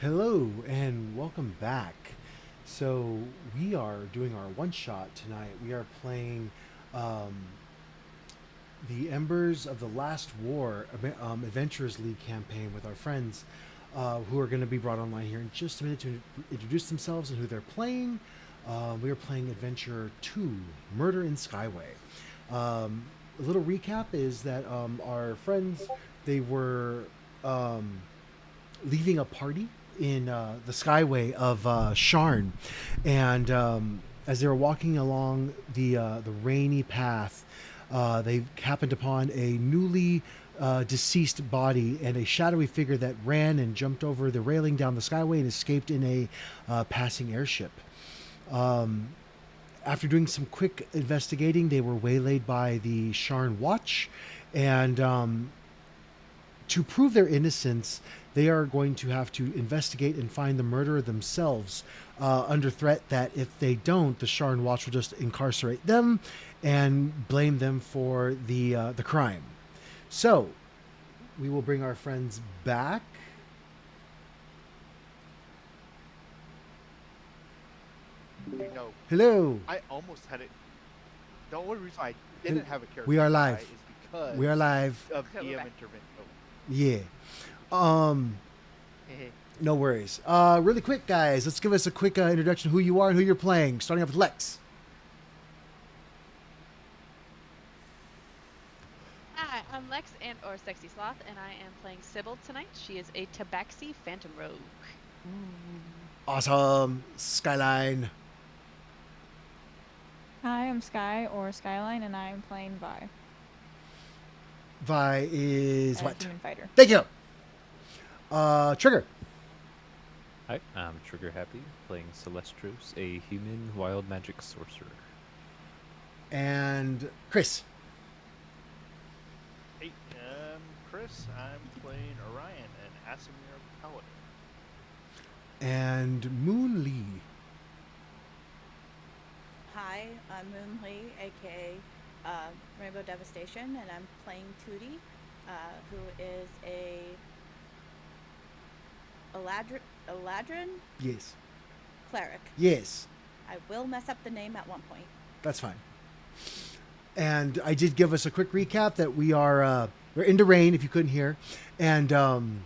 Hello and welcome back. So we are doing our one shot tonight. We are playing um, the Embers of the Last War Adventurers League campaign with our friends who are going to be brought online here in just a minute to introduce themselves and who they're playing. We are playing Adventure 2, Murder in Skyway. A little recap is that our friends, they were um, leaving a party in the Skyway of Sharn, and as they were walking along the rainy path, they happened upon a newly deceased body and a shadowy figure that ran and jumped over the railing down the Skyway and escaped in a passing airship. After doing some quick investigating, they were waylaid by the Sharn Watch, and to prove their innocence, they are going to have to investigate and find the murderer themselves, under threat that if they don't, the Sharn Watch will just incarcerate them and blame them for the crime. So, we will bring our friends back. You know, Hello. I almost had it. The only reason I didn't have a character We are die live. is because We are live. of Okay, we're DM back. intervention. Oh, Yeah. Um. hey, No worries. Really quick, guys. Let's give us a quick introduction of who you are and who you're playing. Starting off with Lex. Hi, I'm Lex and or Sexy Sloth, and I am playing Sybil tonight. She is a Tabaxi Phantom Rogue. Awesome. Skyline. Hi, I'm Sky or Skyline, and I'm playing Vi, Vi is a what? human fighter. Thank you. Trigger. Hi, I'm Trigger Happy, playing Celestros, a human wild magic sorcerer. And Chris. hey, Chris, I'm playing Orion and Asimir Paladin. And Moon Lee. Hi, I'm Moon Lee, aka Rainbow Devastation, and I'm playing Tootie, who is a Eladrin Yes. cleric. Yes. I will mess up the name at one point. That's fine. And I did give us a quick recap that we're into rain, if you couldn't hear, and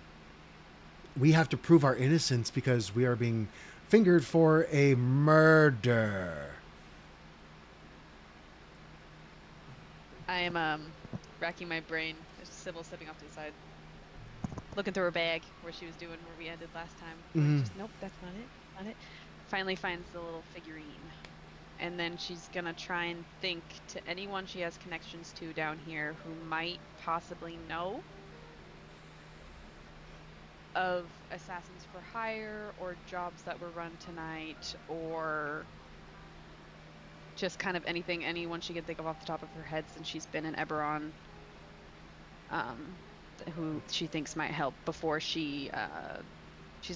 we have to prove our innocence because we are being fingered for a murder. I am racking my brain. There's Sybil stepping off to the side, looking through her bag where she was doing where we ended last time. Mhm. Just, nope, that's not it. Not it. Finally finds the little figurine, and then she's gonna try and think to anyone she has connections to down here who might possibly know of assassins for hire or jobs that were run tonight, or just kind of anyone she can think of off the top of her head since she's been in Eberron, who she thinks might help before she's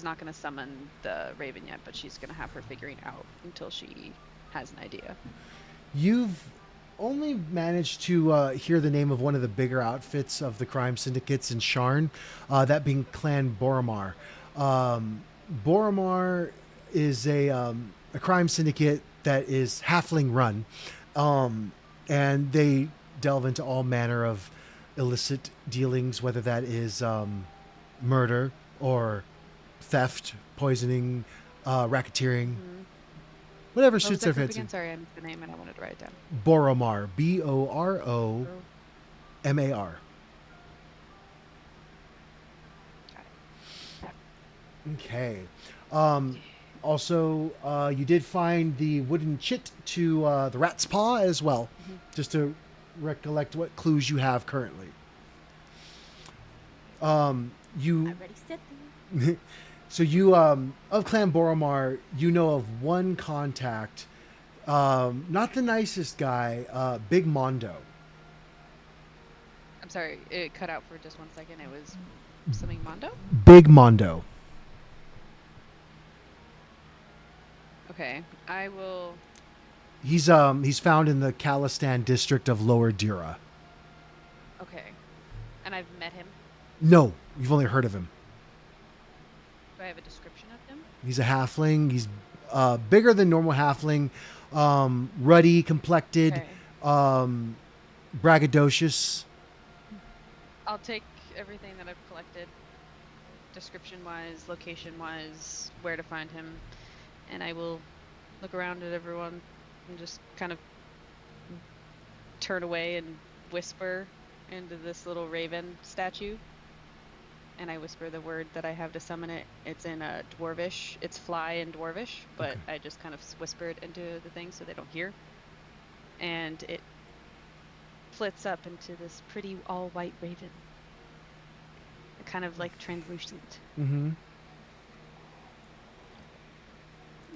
not going to summon the Raven yet, but she's going to have her figuring out until she has an idea. You've only managed to hear the name of one of the bigger outfits of the crime syndicates in Sharn, that being Clan Boromar. Boromar is a crime syndicate that is halfling run, and they delve into all manner of illicit dealings, whether that is murder or theft, poisoning, racketeering, whatever What was suits that their group fancy. again? Sorry, I missed the name and I wanted to write it down. Boromar, Boromar. Got it. Okay. Also, you did find the wooden chit to the rat's paw as well, just to recollect what clues you have currently. You I'm ready, sit there. so you of Clan Boromar, you know of one contact, not the nicest guy, Big Mondo. I'm sorry, it cut out for just 1 second. It was something Mondo? Big Mondo. Okay, I will. He's found in the Khalistan district of Lower Dira. Okay, and I've met him. No, you've only heard of him. Do I have a description of him? He's a halfling. He's bigger than normal halfling, ruddy complected, Okay. braggadocious. I'll take everything that I've collected, description-wise, location-wise, where to find him, and I will look around at everyone and just kind of turn away and whisper into this little raven statue. And I whisper the word that I have to summon it. It's in Dwarvish. It's fly in Dwarvish, but Okay. I just kind of whisper it into the thing so they don't hear. And it flits up into this pretty all-white raven. Kind of like translucent. Mm-hmm.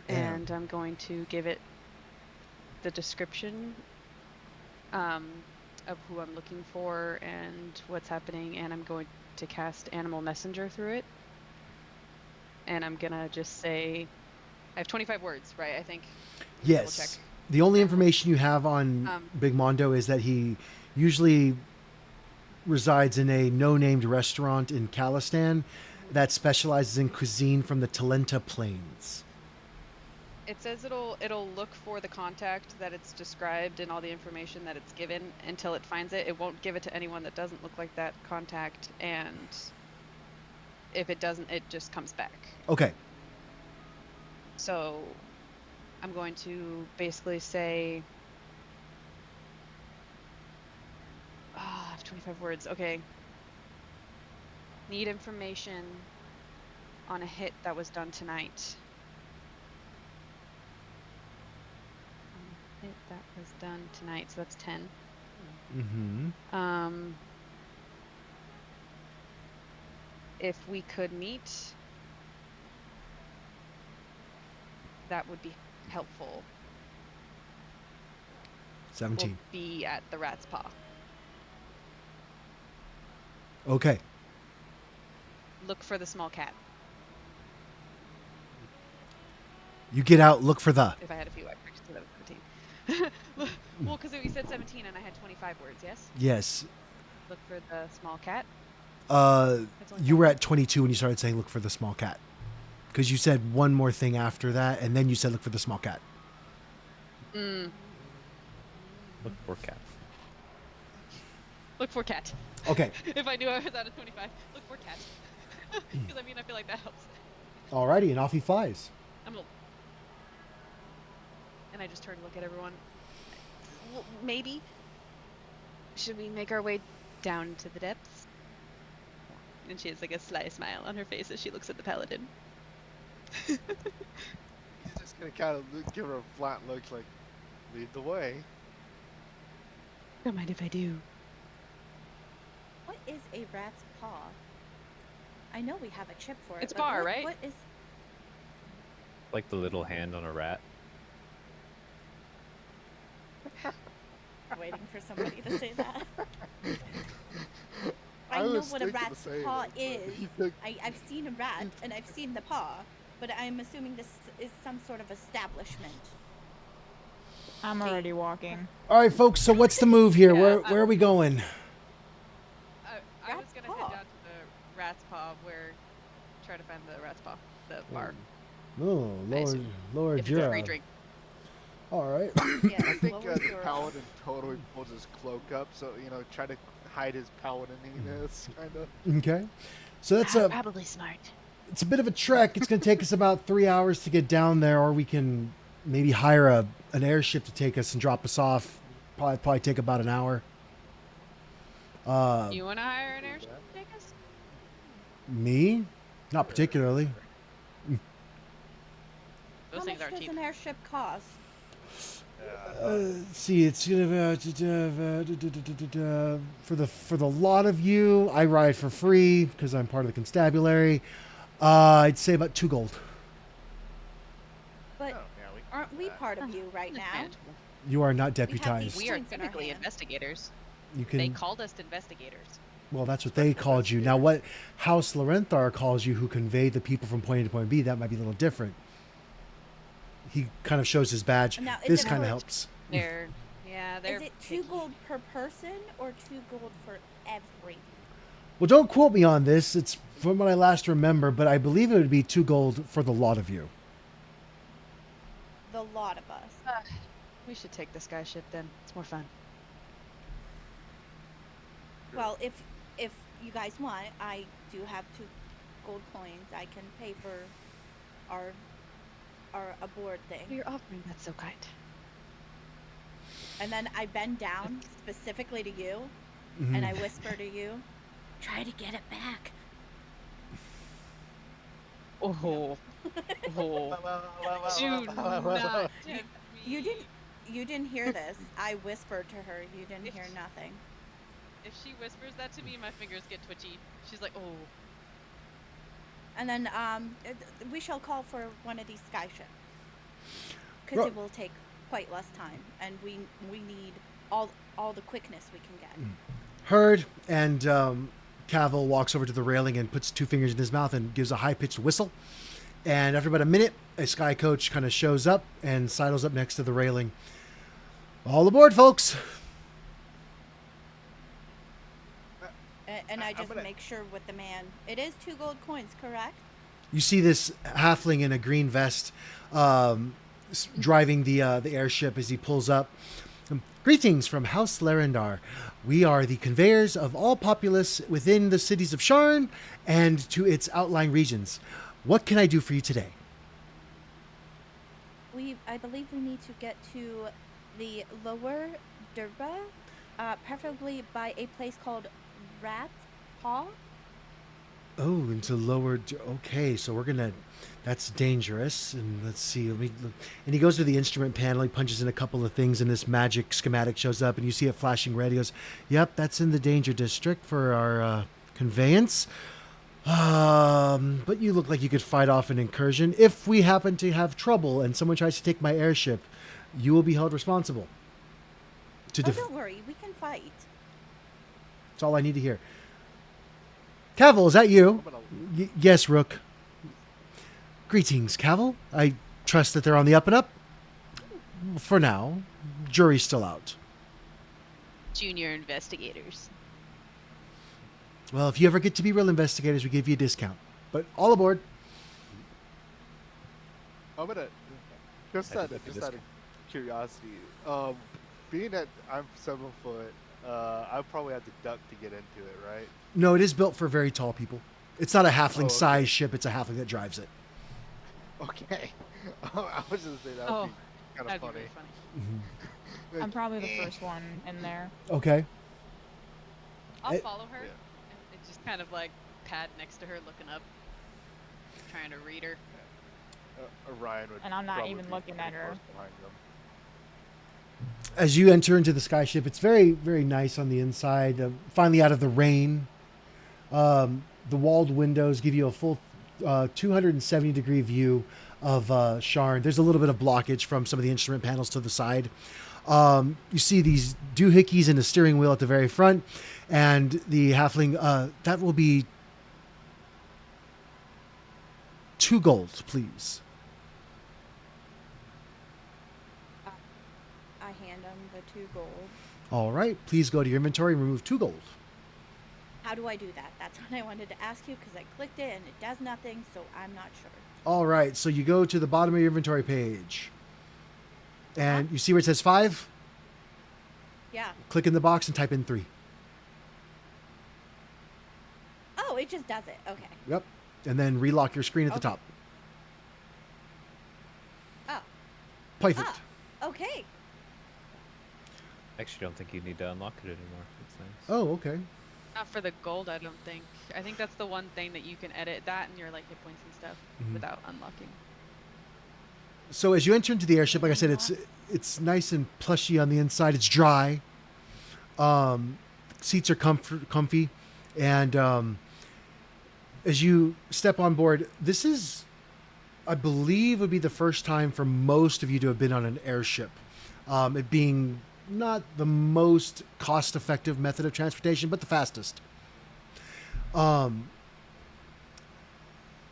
And I'm going to give it the description of who I'm looking for and what's happening, and I'm going to cast Animal Messenger through it. And I'm gonna just say, I have 25 words, right? I think. Yes. Double check. The only information you have on Big Mondo is that he usually resides in a no-named restaurant in Calistan that specializes in cuisine from the Talenta Plains. It says it'll look for the contact that it's described and all the information that it's given until it finds it. It won't give it to anyone that doesn't look like that contact, and if it doesn't, it just comes back. Okay. So I'm going to basically say, I have 25 words. Okay. Need information on a hit that was done tonight. Hit that was done tonight, so that's 10. Mm-hmm. If we could meet, that would be helpful. 17. We'll be at the Rat's Paw. Okay. Look for the small cat. You get out, look for the. If I had a few extras, so that was 17. Well, because we said 17 and I had 25 words, yes? Yes. Look for the small cat. You were at 22 when you started saying look for the small cat. Because you said one more thing after that, and then you said look for the small cat. Look for cat. Look for cat. Okay. If I knew I was out of 25, look for cat. Because I mean, I feel like that helps. Alrighty, and off he flies. And I just turn to look at everyone. Well, maybe. Should we make our way down to the depths? And she has like a sly smile on her face as she looks at the paladin. He's just gonna kind of give her a flat look, like, lead the way. Don't mind if I do. What is a rat's paw? I know we have a chip for it. It's but bar, what, right? What is? Like the little hand on a rat. Waiting for somebody to say that. I I know was what a thinking of rat's saying paw it, but is. he took- I've seen a rat and I've seen the paw, but I'm assuming this is some sort of establishment. I'm already walking. Alright, folks, so what's the move here? Yeah, Where are we going? I was Rat's gonna paw. head down to the rat's paw, try to find the rat's paw, the bar. Oh, Lord, assume. Lord If it's a free Jura. drink. Alright. Yes, I think lower the your- paladin totally pulls his cloak up, so, you know, try to hide his paladininess, kind of. Okay. So that's Probably smart. it's a bit of a trek. It's going to take us about 3 hours to get down there, or we can maybe hire an airship to take us and drop us off. Probably take about an hour. You want to hire an airship to take us? Me? Not particularly. Those How things much aren't does cheap. an airship cost? Let's see, it's gonna for the lot of you. I ride for free because I'm part of the constabulary. I'd say about 2 gold. But Oh, yeah, we can aren't do we that. part of you right It's now? manageable. You are not these- deputized. We are Points in our typically hand. investigators. You They can. called us investigators. Well, that's what they called you. Now, what House Lorenthar calls you, who conveyed the people from point A to point B, that might be a little different. He kind of shows his badge. Now, is This it kind of for- helps. They're they're. Is it 2 picky. gold per person or 2 gold for every? Well, don't quote me on this. It's from what I last remember, but I believe it would be 2 gold for the lot of you. The lot of us. We should take the sky ship then. It's more fun. Well, if you guys want, I do have 2 gold coins. I can pay for our aboard thing. You're offering that so kind. And then I bend down specifically to you, Mhm. and I whisper to you, "Try to get it back." Oh. Oh. Do not tempt You me. didn't hear this. I whispered to her. You didn't hear nothing. If she whispers that to me, my fingers get twitchy. She's like, oh. And then we shall call for one of these sky ships because Ro- it will take quite less time, and we need all the quickness we can get. Heard, and Cavill walks over to the railing and puts 2 fingers in his mouth and gives a high-pitched whistle. And after about a minute, a sky coach kind of shows up and sidles up next to the railing. All aboard, folks! And I I'm just gonna- make sure with the man. It is 2 gold coins, correct? You see this halfling in a green vest driving the airship as he pulls up. Greetings from House Larendar. We are the conveyors of all populace within the cities of Sharn and to its outlying regions. What can I do for you today? I believe we need to get to the lower Durba, preferably by a place called Rat Paw. Oh, into lower. Okay, so we're gonna. That's dangerous. And let's see. Let me look. And he goes to the instrument panel. He punches in a couple of things, and this magic schematic shows up, and you see it flashing red. He goes, "Yep, that's in the danger district for our conveyance. But you look like you could fight off an incursion. If we happen to have trouble and someone tries to take my airship, you will be held responsible." To Don't worry, we can fight. That's all I need to hear. Cavill, is that you? I'm gonna- Yes, Rook. Greetings, Cavill. I trust that they're on the up and up. For now. Jury's still out. Junior investigators. Well, if you ever get to be real investigators, we give you a discount. But all aboard. I'm gonna just I out think of, I just can out of curiosity, being that I'm 7 foot, I probably have to duck to get into it, right? No, it is built for very tall people. It's not a halfling okay. size ship, it's a halfling that drives it. Okay. I was just saying that would Oh, be kind of That'd be funny. really funny. Like, I'm probably the first one in there. Okay. I'll It- follow her. Yeah. And just kind of like pad next to her, looking up, trying to read her. Orion would And I'm not probably even be looking pretty at her. close behind them. As you enter into the skyship, it's very, very nice on the inside. Finally out of the rain. The walled windows give you a full 270-degree view of Sharn. There's a little bit of blockage from some of the instrument panels to the side. You see these doohickeys and a steering wheel at the very front. And the halfling, that will be 2 gold, please. I hand him the 2 gold. All right. Please go to your inventory and remove 2 gold. How do I do that? That's what I wanted to ask you because I clicked it and it does nothing, so I'm not sure. All right. So you go to the bottom of your inventory page. And you see where it says 5? Yeah. Click in the box and type in 3. Oh, it just does it. Okay. Yep. And then relock your screen at the Okay. top. Oh. Perfect. Okay. I actually don't think you need to unlock it anymore. It's nice. Oh, okay. Not for the gold, I don't think. I think that's the one thing that you can edit that and your like hit points and stuff Mhm. without unlocking. So as you enter into the airship, like I said, it's nice and plushy on the inside. It's dry. Seats are comfy, and as you step on board, this is, I believe, would be the first time for most of you to have been on an airship. It being not the most cost-effective method of transportation, but the fastest.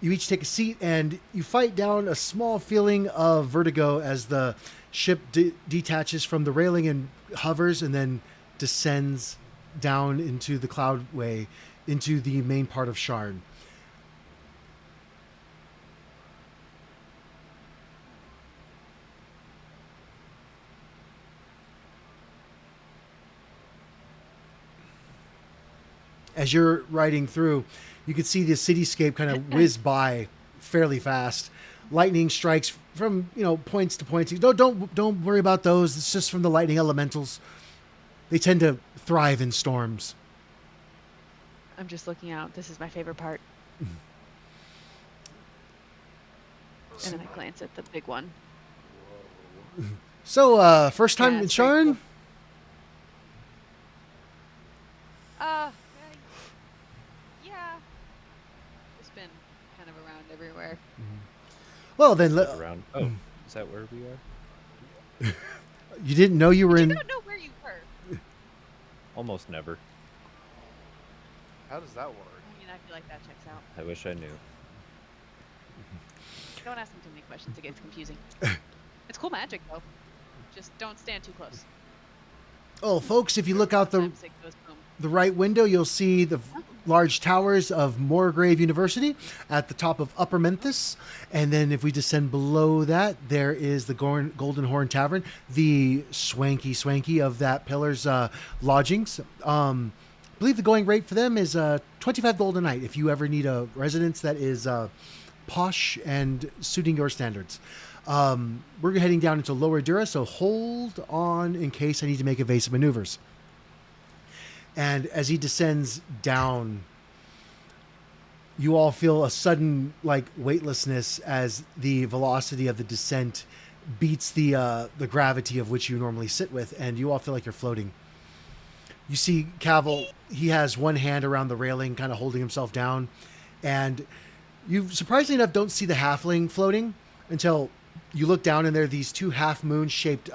You each take a seat and you fight down a small feeling of vertigo as the ship detaches from the railing and hovers and then descends down into the cloudway. into the main part of Sharn. As you're riding through, you can see the cityscape kind of whiz by fairly fast. Lightning strikes from points to points. Don't worry about those. It's just from the lightning elementals. They tend to thrive in storms. I'm just looking out. This is my favorite part. And then I glance at the big one. So, first time Yeah, in it's pretty Sharn? Yeah. Just been kind of around everywhere. Well, then Around. Oh, is that where we are? you didn't know you were You in. don't know where you were. Almost never. How does that work? I mean, I feel like that checks out. I wish I knew. Don't ask him too many questions. It gets confusing. It's cool magic, though. Just don't stand too close. Oh, folks, if you look out the Sometimes it goes boom. right window, you'll see the large towers of Moorgrave University at the top of Upper Memphis. And then if we descend below that, there is the Golden Horn Tavern, the swanky of that Pillar's lodgings. I believe the going rate for them is 25 gold a night if you ever need a residence that is posh and suiting your standards. We're heading down into Lower Dura, so hold on in case I need to make evasive maneuvers. And as he descends down, you all feel a sudden weightlessness as the velocity of the descent beats the gravity of which you normally sit with, and you all feel like you're floating. You see Cavil, he has one hand around the railing, kind of holding himself down, and you, surprisingly enough, don't see the halfling floating until you look down, and there are these two half-moon shaped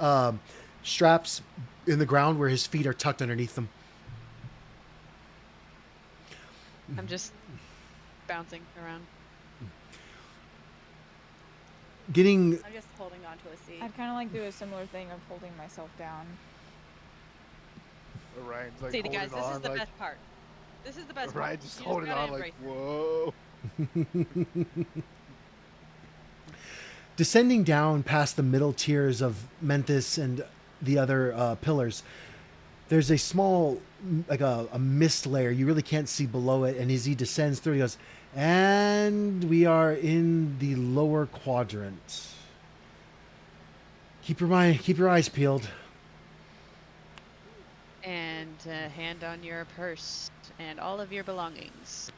straps in the ground where his feet are tucked underneath them. I'm just bouncing around. Getting I'm just holding onto a seat. I'd kind of like do a similar thing of holding myself down. Orion's like Say to holding guys, this on, is the like, best part. This is the best Orion part. just You holding gotta on like, embrace it. whoa. descending down past the middle tiers of Memphis and the other pillars, there's a small, a mist layer. You really can't see below it. And as he descends through, he goes, and we are in the lower quadrant. Keep your eyes peeled. And hand on your purse and all of your belongings.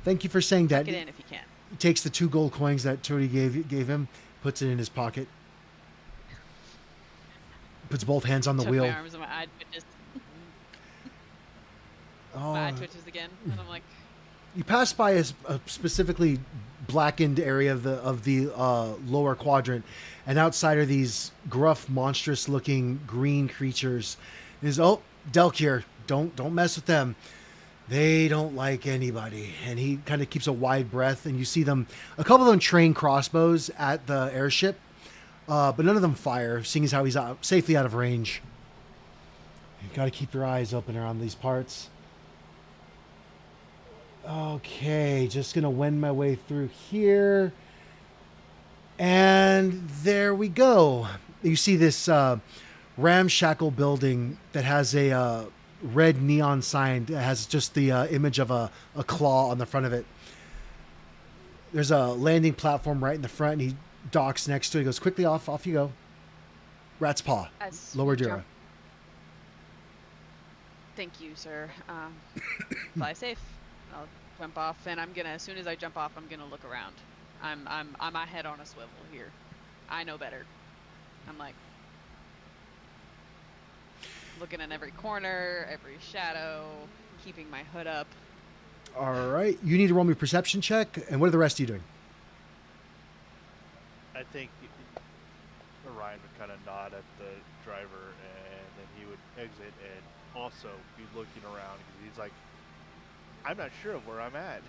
Thank you for saying that. Tuck it in if you can. He takes the 2 gold coins that Tony gave him, puts it in his pocket, puts both hands on the Took wheel. my arms and my eye twitches. Oh, My eye twitches again, and I'm like, you pass by a specifically blackened area of the lower quadrant, and outside are these gruff, monstrous-looking green creatures. Delkir, don't mess with them. They don't like anybody. And he kind of keeps a wide breath, and you see them. A couple of them train crossbows at the airship, but none of them fire, seeing as how he's safely out of range. You got to keep your eyes open around these parts. Okay, just gonna wend my way through here, and there we go. You see this ramshackle building that has a red neon sign that has just the image of a claw on the front of it. There's a landing platform right in the front, and he docks next to it. He goes, quickly off you go. Rat's Paw, as Lower we Dura. jump- Thank you, sir. Fly safe. I'll jump off, and I'm gonna. As soon as I jump off, I'm gonna look around. I'm my head on a swivel here. I know better. I'm like looking in every corner, every shadow, keeping my hood up. All right, you need to roll me a perception check, and what are the rest of you doing? I think Orion would kind of nod at the driver, and then he would exit and also be looking around because he's like, I'm not sure of where I'm at.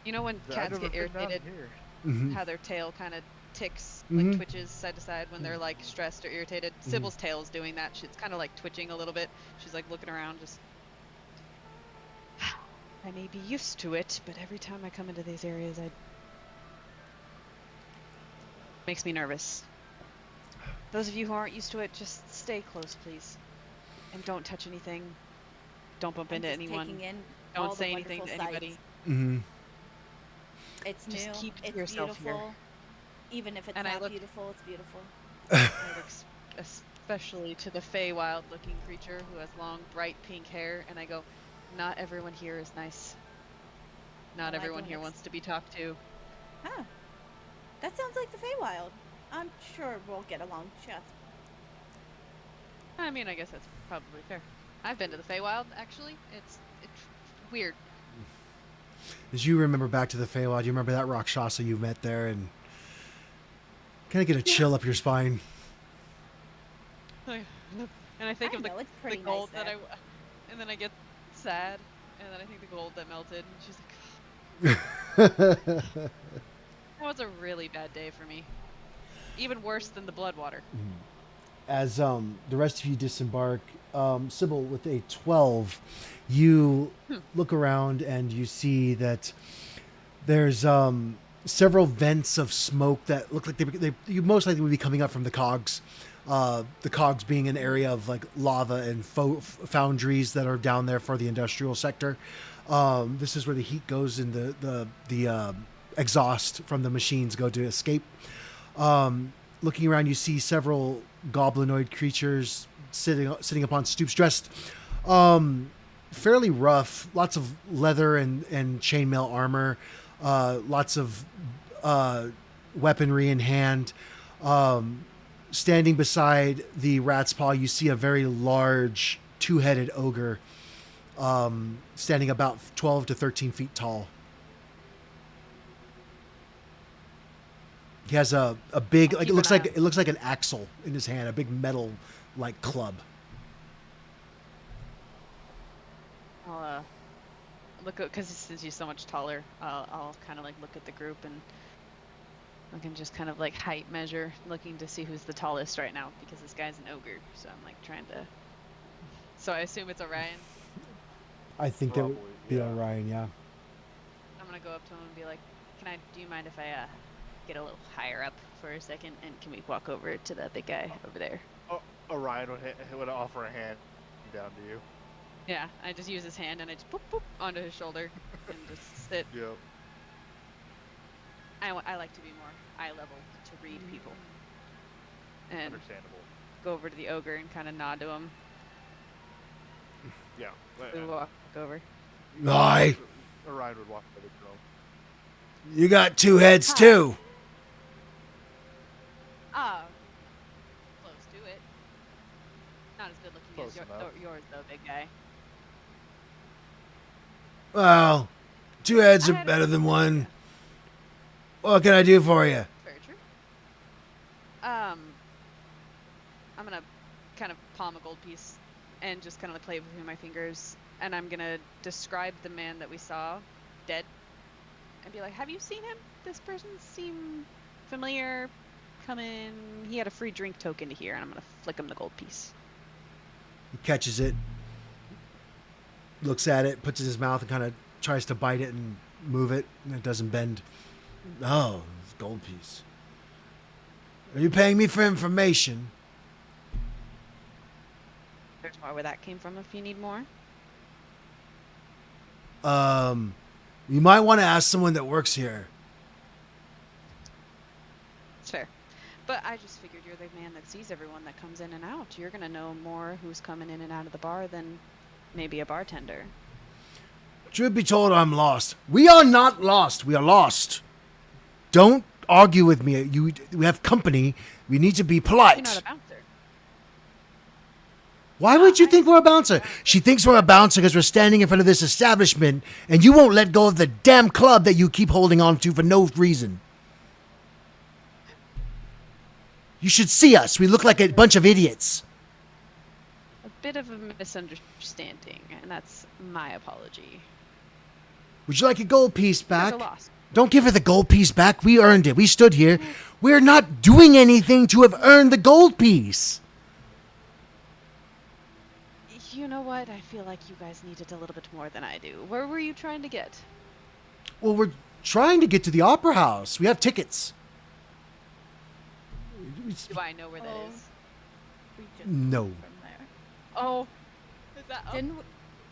You know when I've cats never get been down irritated, here. Mhm. how their tail kind of ticks, Mhm. like twitches side to side when they're like stressed or irritated. Sybil's tail is doing that. She's kind of like twitching a little bit. She's like looking around, just I may be used to it, but every time I come into these areas, it makes me nervous. Those of you who aren't used to it, just stay close, please. And don't touch anything. Don't bump into just anyone. taking in Don't all say the anything to wonderful anybody. sights. Mm-hmm. It's Just new. keep to It's yourself here. beautiful. Even if it's And I not look- beautiful, it's beautiful. I look especially to the Feywild-looking creature who has long, bright pink hair, and I go, not everyone here is nice. Not Well, I everyone don't here wants to be talked to. Huh. That sounds like the Feywild. I'm sure we'll get along just. I mean, I guess that's probably fair. I've been to the Feywild, actually. It's weird. As you remember back to the Feywild, you remember that Rakshasa you met there, and kind of get a chill up your spine. And I think I of know, it's the pretty gold nice that there. and then I get sad, and then I think the gold that melted, and she's like, that was a really bad day for me. Even worse than the blood water. As the rest of you disembark, Sybil, with a 12, you look around and you see that there's several vents of smoke that look like you most likely would be coming up from the cogs. The cogs being an area of like lava and foundries that are down there for the industrial sector. This is where the heat goes and the exhaust from the machines go to escape. Looking around, you see several goblinoid creatures sitting upon stoops, dressed fairly rough. Lots of leather and chainmail armor. Lots of weaponry in hand. Standing beside the rat's paw, you see a very large two-headed ogre, standing about 12 to 13 feet tall. He has a big, like it looks like an axle in his hand, a big metal like club. I'll look at, because since he's so much taller, I'll kind of like look at the group and I can just kind of like height measure, looking to see who's the tallest right now, because this guy's an ogre, so I'm like trying to. So I assume it's Orion. I think that would Probably, be yeah. Orion, yeah. I'm gonna go up to him and be like, do you mind if I get a little higher up for a second, and can we walk over to the big guy over there? Orion would offer a hand down to you. Yeah, I just use his hand and I just boop boop onto his shoulder and just sit. Yep. I like to be more eye level to read people. And Understandable. go over to the ogre and kind of nod to him. Yeah. We walk over. Aye, Orion would walk by the drone. you got two heads Hi. too. Close to it. Not as good looking as Close enough. yours though, big guy. Well, two heads I are had a better than couple one. What can I do for you? Very true. I'm gonna kind of palm a gold piece and just kind of play it between my fingers, and I'm gonna describe the man that we saw dead and be like, have you seen him? This person seemed familiar. Come in. He had a free drink token to here, and I'm gonna flick him the gold piece. He catches it, looks at it, puts it in his mouth, and kind of tries to bite it and move it, and it doesn't bend. Oh, it's a gold piece. Are you paying me for information? There's more where that came from if you need more. You might want to ask someone that works here. It's fair. But I just figured you're the man that sees everyone that comes in and out. You're gonna know more who's coming in and out of the bar than maybe a bartender. Truth be told, I'm lost. We are not lost. We are lost. Don't argue with me. We have company. We need to be polite. You're not a bouncer. Why would you think we're a bouncer? She thinks we're a bouncer because we're standing in front of this establishment and you won't let go of the damn club that you keep holding on to for no reason. You should see us. We look like a bunch of idiots. A bit of a misunderstanding, and that's my apology. Would you like a gold piece back? There's a loss. Don't give her the gold piece back. We earned it. We stood here. We're not doing anything to have earned the gold piece. You you know what? I feel like you guys need it a little bit more than I do. Where were you trying to get? Well, we're trying to get to the opera house. We have tickets. Do I know where that Oh. is? We just No. went from there. Oh, is that up?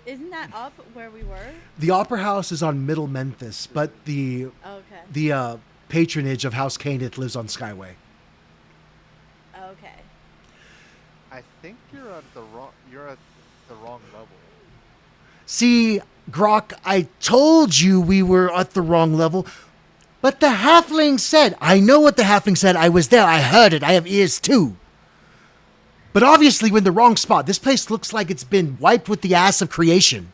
Isn't that up where we were? The opera house is on Middle Memphis, but the Okay. patronage of House Caneth lives on Skyway. Okay. I think you're at the wrong level. See, Grok, I told you we were at the wrong level, but the halfling said, I know what the halfling said. I was there. I heard it. I have ears too. But obviously we're in the wrong spot. This place looks like it's been wiped with the ass of creation.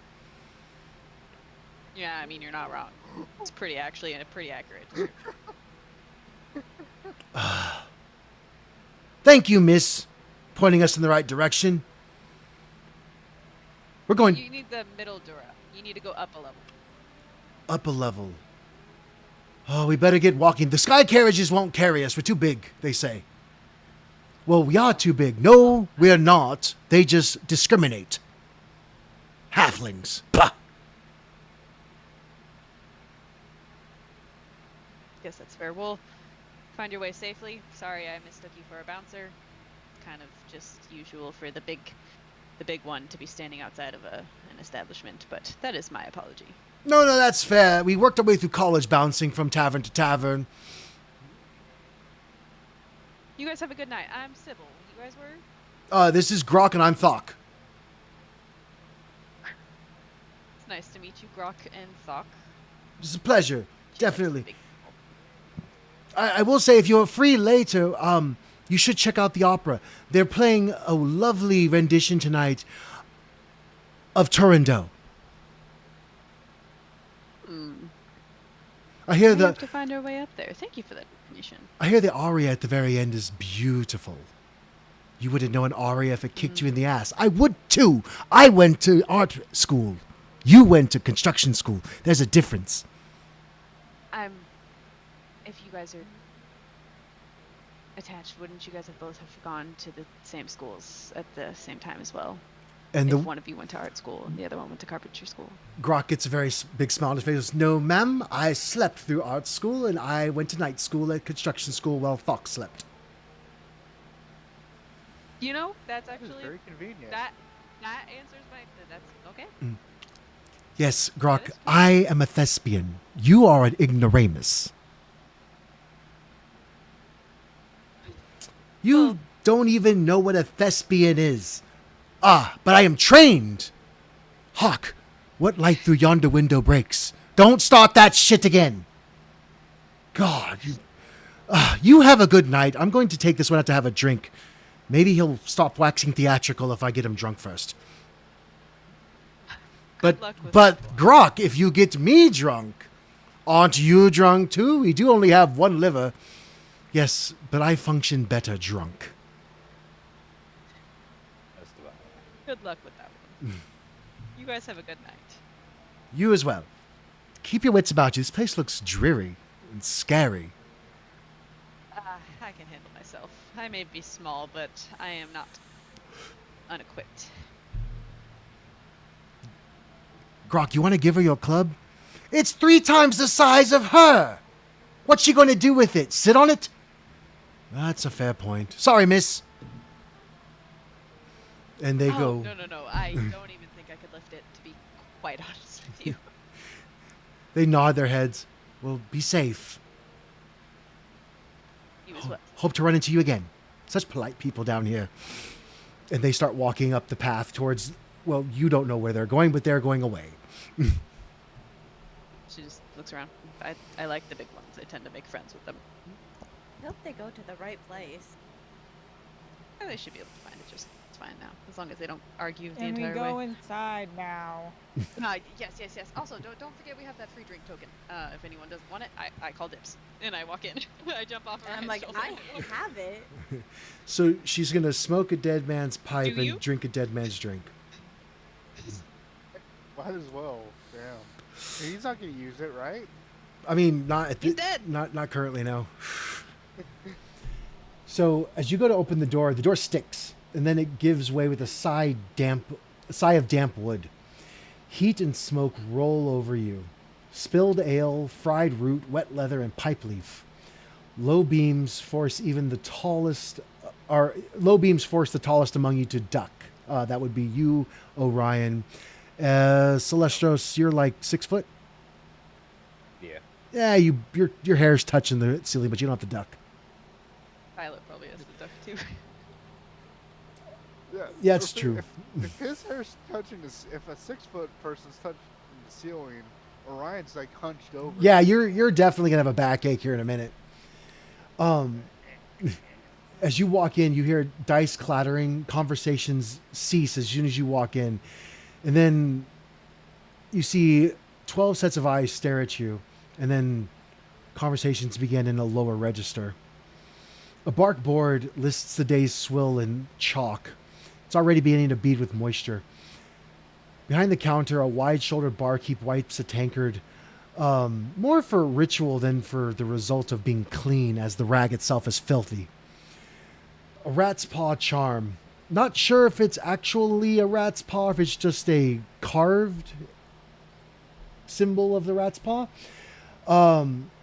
Yeah, I mean, you're not wrong. It's pretty actually pretty accurate. Thank you, miss, pointing us in the right direction. We're going You need the middle door up. You need to go up a level. up a level. Oh, we better get walking. The sky carriages won't carry us. We're too big, they say. Well, we are too big. No, we're not. They just discriminate. Halflings. Bah! Guess that's fair. We'll find your way safely. Sorry I mistook you for a bouncer. Kind of just usual for the big one to be standing outside of an establishment, but that is my apology. No, that's fair. We worked our way through college bouncing from tavern to tavern. You guys have a good night. I'm Sybil. You guys were? This is Grok and I'm Thok. It's nice to meet you, Grok and Thok. It's a pleasure. Definitely. Big people. I will say, if you're free later, you should check out the opera. They're playing a lovely rendition tonight of Turandot. I hear We have to find our way up there. Thank you for that information. I hear the aria at the very end is beautiful. You wouldn't know an aria if it kicked you in the ass. I would too. I went to art school. You went to construction school. There's a difference. If you guys are attached, wouldn't you guys have both have gone to the same schools at the same time as well? And If one of you went to art school and the other one went to carpentry school. Grok gets a very big smile on his face. He goes, no, ma'am. I slept through art school and I went to night school at construction school while Thok slept. You know, that's That is actually very convenient. that answers my. That's okay. Yes, That Grok, is fine. I am a thespian. You are an ignoramus. You Well- don't even know what a thespian is. Ah, but I am trained. Hawk, what light through yonder window breaks? Don't start that shit again. God, you have a good night. I'm going to take this one out to have a drink. Maybe he'll stop waxing theatrical if I get him drunk first. Good luck with But that. Grok, if you get me drunk, aren't you drunk too? We do only have one liver. Yes, but I function better drunk. That's the vibe. Good luck with that one. You guys have a good night. You as well. Keep your wits about you. This place looks dreary and scary. I can handle myself. I may be small, but I am not unequipped. Grok, you want to give her your club? It's 3 times the size of her. What's she going to do with it? Sit on it? That's a fair point. Sorry, miss. And they go. No. I don't even think I could lift it, to be quite honest with you. They nod their heads. Well, be safe. You as well. Hope to run into you again. Such polite people down here. And they start walking up the path towards, well, you don't know where they're going, but they're going away. She just looks around. I like the big ones. I tend to make friends with them. I hope they go to the right place. Yeah, they should be able to find it. Just it's fine now, as long as they don't argue the Can we entire go way. inside now? Yes. Also, don't forget we have that free drink token. If anyone doesn't want it, I call dips and I walk in. I jump off. And I'm like, I have it. So she's going to smoke a dead man's pipe Do you? and drink a dead man's drink. Might as well. Damn. He's not gonna use it, right? I mean, not at He's dead. Not currently, no. So as you go to open the door sticks, and then it gives way with a sigh, damp a sigh of damp wood. Heat and smoke roll over you. Spilled ale, fried root, wet leather, and pipe leaf. Low beams force even the tallest, or low beams force the tallest among you to duck. That would be you, Orion. Celestros, you're like 6 foot. Yeah. Yeah, your hair's touching the ceiling, but you don't have to duck. Violet probably has the duck too. Yeah, it's true. If his hair's touching if a 6 foot person's touching the ceiling, Orion's like hunched over. Yeah, you're definitely gonna have a backache here in a minute. As you walk in, you hear dice clattering, conversations cease as soon as you walk in, and then you see 12 sets of eyes stare at you, and then conversations begin in a lower register. A bark board lists the day's swill in chalk. It's already beginning to bead with moisture. Behind the counter, a wide-shouldered barkeep wipes a tankard, more for ritual than for the result of being clean, as the rag itself is filthy. A rat's paw charm. Not sure if it's actually a rat's paw, or if it's just a carved symbol of the rat's paw.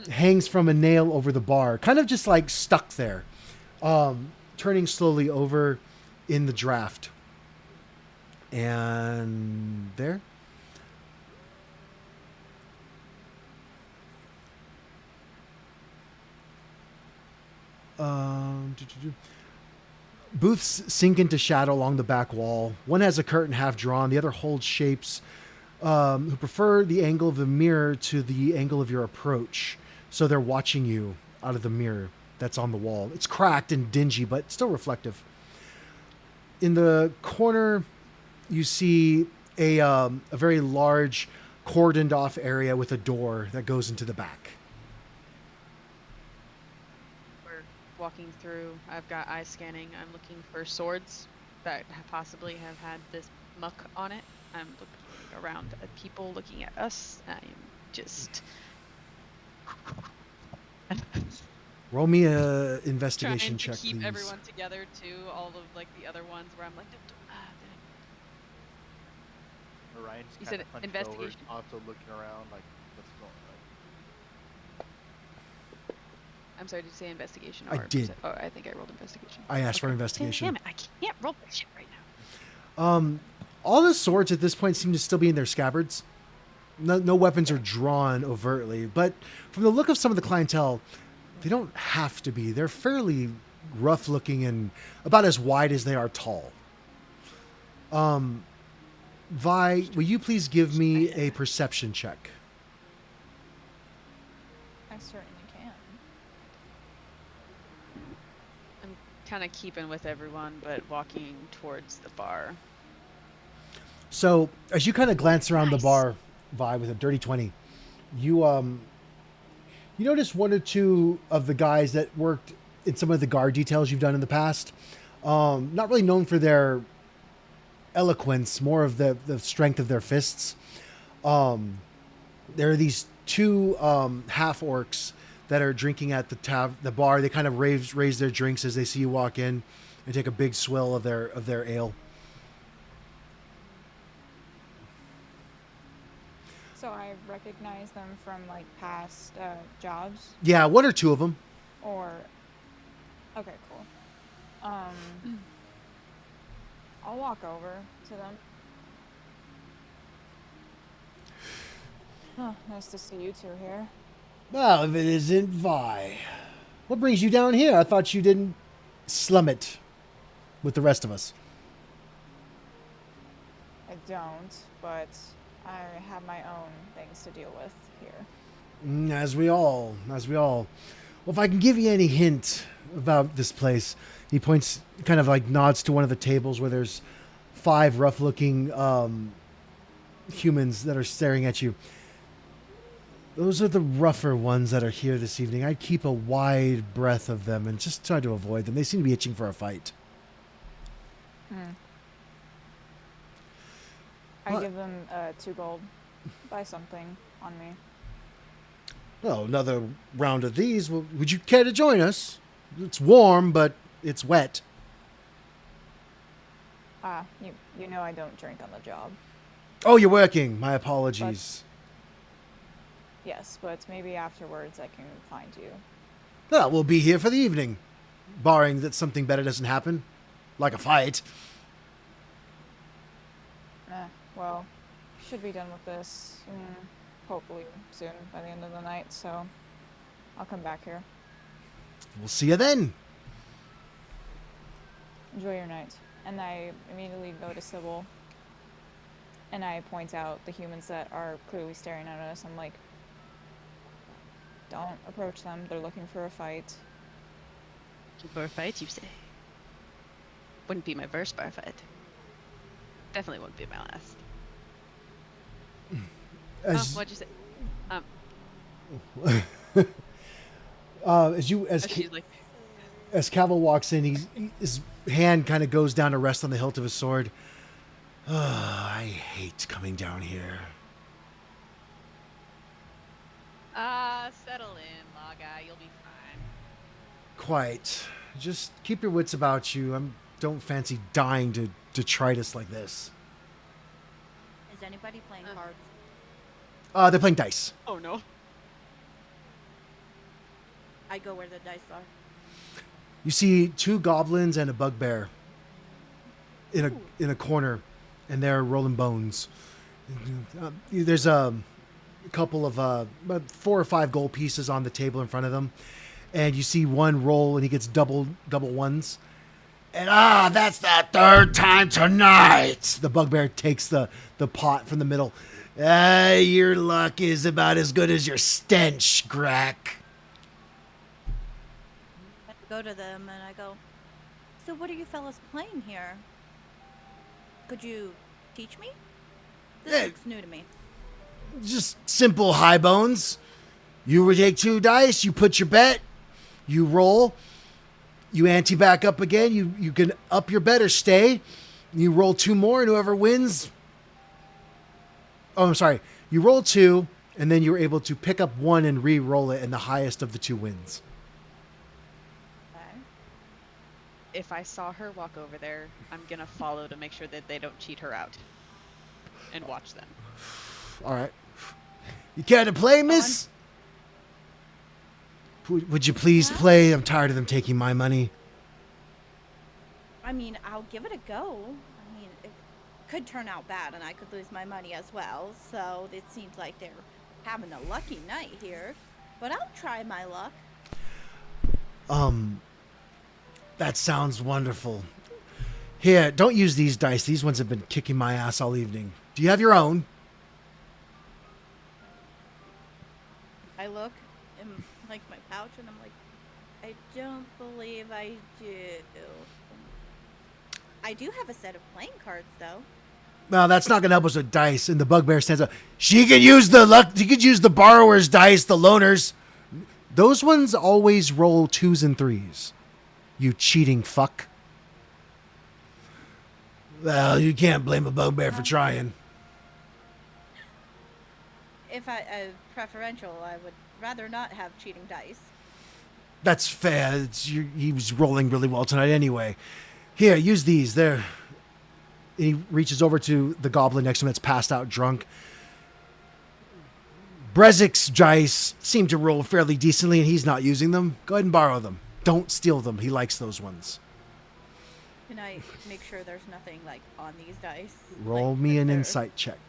Hangs from a nail over the bar, kind of just like stuck there, turning slowly over in the draft. And there. Booths sink into shadow along the back wall. One has a curtain half drawn. The other holds shapes who prefer the angle of the mirror to the angle of your approach. So they're watching you out of the mirror that's on the wall. It's cracked and dingy, but still reflective. In the corner, you see a very large cordoned off area with a door that goes into the back. We're walking through. I've got eye scanning. I'm looking for swords that possibly have had this muck on it. I'm looking around at people looking at us. I am just Roll me a investigation trying check, to keep please. everyone together too. All of like the other ones where I'm like, Orion's You kind said of hunched investigation? over, also looking around like what's going on. I'm sorry, did you say investigation? I Or did. Oh, I think I rolled investigation. I asked for investigation. Damn it, I can't roll that shit right now. All the swords at this point seem to still be in their scabbards. No weapons are drawn overtly, but from the look of some of the clientele, they don't have to be. They're fairly rough looking and about as wide as they are tall. Vi, will you please give me a perception check? I certainly can. I'm kind of keeping with everyone, but walking towards the bar. So as you kind of glance around the Nice. bar, Vi, with a dirty 20, you notice one or two of the guys that worked in some of the guard details you've done in the past. Not really known for their eloquence, more of the strength of their fists. There are these two half orcs that are drinking at the bar. They kind of raise their drinks as they see you walk in and take a big swill of their ale. So I recognize them from like past jobs, Yeah, one or two of them. or okay, cool. I'll walk over to them. Oh, nice to see you two here. Well, if it isn't Vi. What brings you down here? I thought you didn't slum it with the rest of us. I don't, but I have my own things to deal with here. As we all. Well, if I can give you any hint about this place, he points, kind of like nods to one of the tables where there's 5 rough-looking humans that are staring at you. Those are the rougher ones that are here this evening. I'd keep a wide breadth of them and just try to avoid them. They seem to be itching for a fight. I What? give them 2 gold. Buy something on me. Well, another round of these. Well, would you care to join us? It's warm, but it's wet. You know I don't drink on the job. Oh, you're working. My apologies. Yes, but maybe afterwards I can find you. Well, we'll be here for the evening, barring that something better doesn't happen, like a fight. Well, should be done with this, hopefully soon, by the end of the night, so I'll come back here. We'll see you then. Enjoy your night. And I immediately go to Sybil, and I point out the humans that are clearly staring at us. I'm like, don't approach them. They're looking for a fight. Bar fight, you say? Wouldn't be my first bar fight. Definitely wouldn't be my last. What'd you say? As Cavill walks in, his hand kind of goes down to rest on the hilt of his sword. Oh, I hate coming down here. Settle in, law guy. You'll be fine. Quite. Just keep your wits about you. I don't fancy dying to detritus like this. Is anybody playing cards? They're playing dice. Oh no. I go where the dice are. You see 2 goblins and a bugbear in a corner, and they're rolling bones. There's a couple of about 4 or 5 gold pieces on the table in front of them, and you see one roll, and he gets double ones. And that's the 3rd time tonight. The bugbear takes the pot from the middle. Your luck is about as good as your stench, Grack. I go to them and I go, so what are you fellas playing here? Could you teach me? This looks new to me. Just simple high bones. You would take 2 dice, you put your bet, you roll, you ante back up again, you can up your bet or stay. You roll 2 more, and whoever wins. Oh, I'm sorry. You roll 2, and then you're able to pick up 1 and re-roll it, and the highest of the 2 wins. Okay. If I saw her walk over there, I'm gonna follow to make sure that they don't cheat her out. And watch them. All right. You care to play, miss? Would you please play? I'm tired of them taking my money. I mean, I'll give it a go. I mean, it could turn out bad and I could lose my money as well. So it seems like they're having a lucky night here. But I'll try my luck. That sounds wonderful. Here, don't use these dice. These ones have been kicking my ass all evening. Do you have your own? I look in like my pouch and I'm like, I don't believe I do. I do have a set of playing cards though. Well, that's not going to help us with dice. And the bugbear stands up. She could use the luck. She could use the borrower's dice, the loaners. Those ones always roll 2s and 3s. You cheating fuck. Well, you can't blame a bugbear for trying. If I preferential, I would rather not have cheating dice. That's fair. He was rolling really well tonight anyway. Here, use these. There. He reaches over to the goblin next to him that's passed out drunk. Brezzik's dice seem to roll fairly decently, and he's not using them. Go ahead and borrow them. Don't steal them. He likes those ones. Can I make sure there's nothing like on these dice? Roll like, me an they're- insight check.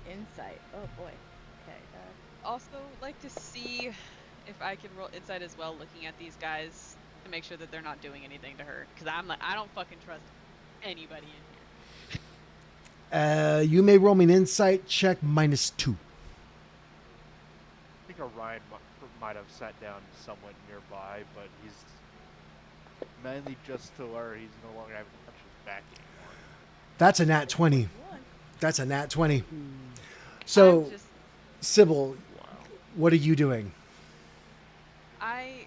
Insight. Oh boy. Okay. Also, like to see if I can roll insight as well, looking at these guys to make sure that they're not doing anything to her. Because I'm like, I don't fucking trust anybody in here. You may roll me an insight check -2. I think Orion might have sat down somewhat nearby, but he's mainly just to where he's no longer having to touch his back anymore. That's a nat 20. One. That's a nat 20. So, I'm just, Sybil, Wow. what are you doing?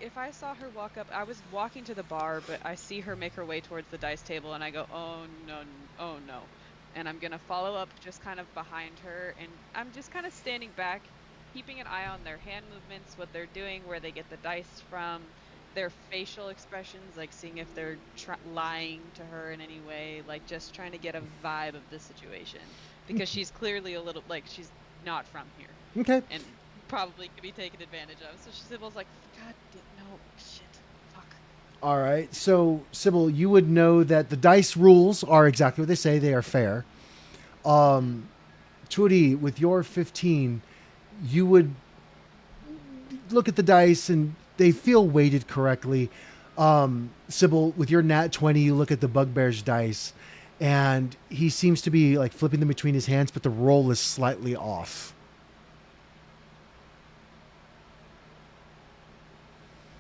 if I saw her walk up, I was walking to the bar, but I see her make her way towards the dice table, and I go, oh no. And I'm gonna follow up just kind of behind her, and I'm just kind of standing back, keeping an eye on their hand movements, what they're doing, where they get the dice from, their facial expressions, like seeing if they're lying to her in any way, like just trying to get a vibe of the situation, because she's clearly a little like she's not from here Okay. and probably could be taken advantage of. So Sybil's like, God, no, shit, fuck. All right. So, Sybil, you would know that the dice rules are exactly what they say. They are fair. Turi, with your 15, you would look at the dice and they feel weighted correctly. Sybil, with your nat 20, you look at the bugbear's dice and he seems to be like flipping them between his hands, but the roll is slightly off.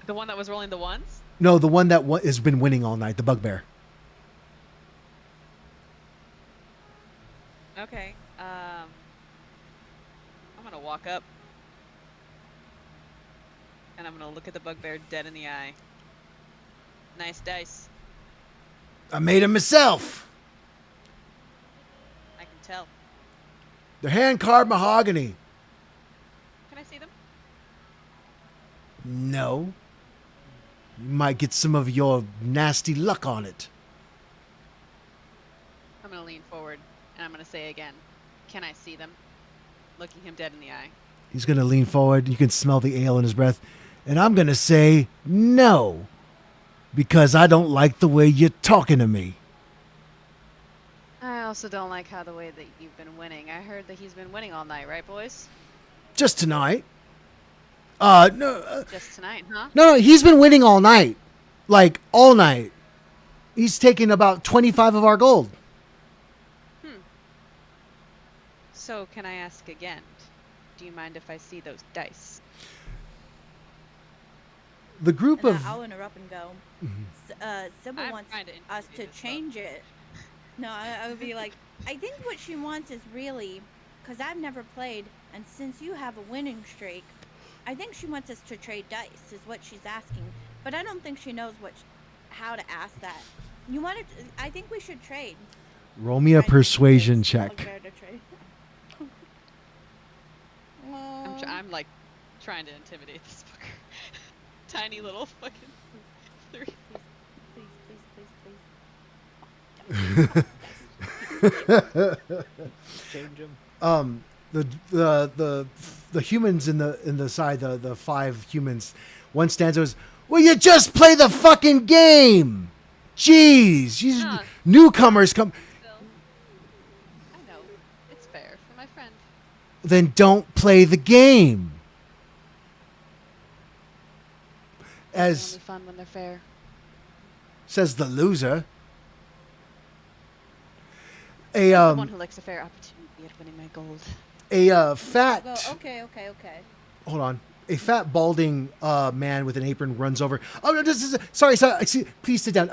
The one that was rolling the ones? No, the one that has been winning all night, the bugbear. Okay. I'm gonna walk up and I'm gonna look at the bugbear dead in the eye. Nice dice. I made them myself. I can tell. They're hand-carved mahogany. Can I see them? No. You might get some of your nasty luck on it. I'm gonna lean forward and I'm gonna say again, can I see them? Looking him dead in the eye. He's going to lean forward. You can smell the ale in his breath. And I'm going to say no. Because I don't like the way you're talking to me. I also don't like how the way that you've been winning. I heard that he's been winning all night, right, boys? Just tonight. No. Just tonight, huh? No, he's been winning all night. Like, all night. He's taken about 25 of our gold. So, can I ask again? Do you mind if I see those dice? The group And of... I'll interrupt and go. Sybil I'm wants trying to us to intimidate this change it. No, I would be like, I think what she wants is really, because I've never played, and since you have a winning streak, I think she wants us to trade dice, is what she's asking. But I don't think she knows how to ask that. You want to? I think we should trade. Roll me a persuasion check. I'm like trying to intimidate this fucker. Tiny little fucking 3. Change him. The humans in the side, the 5 humans, one stands and goes, "Will you just play the fucking game? Jeez, newcomers come." Still, I know it's fair for my friend. Then don't play the game. It's only fun when they're fair. Says the loser. The one who likes a fair opportunity at winning my gold. Fat. Okay. Hold on. A fat, balding man with an apron runs over. Oh no! Sorry. Please sit down.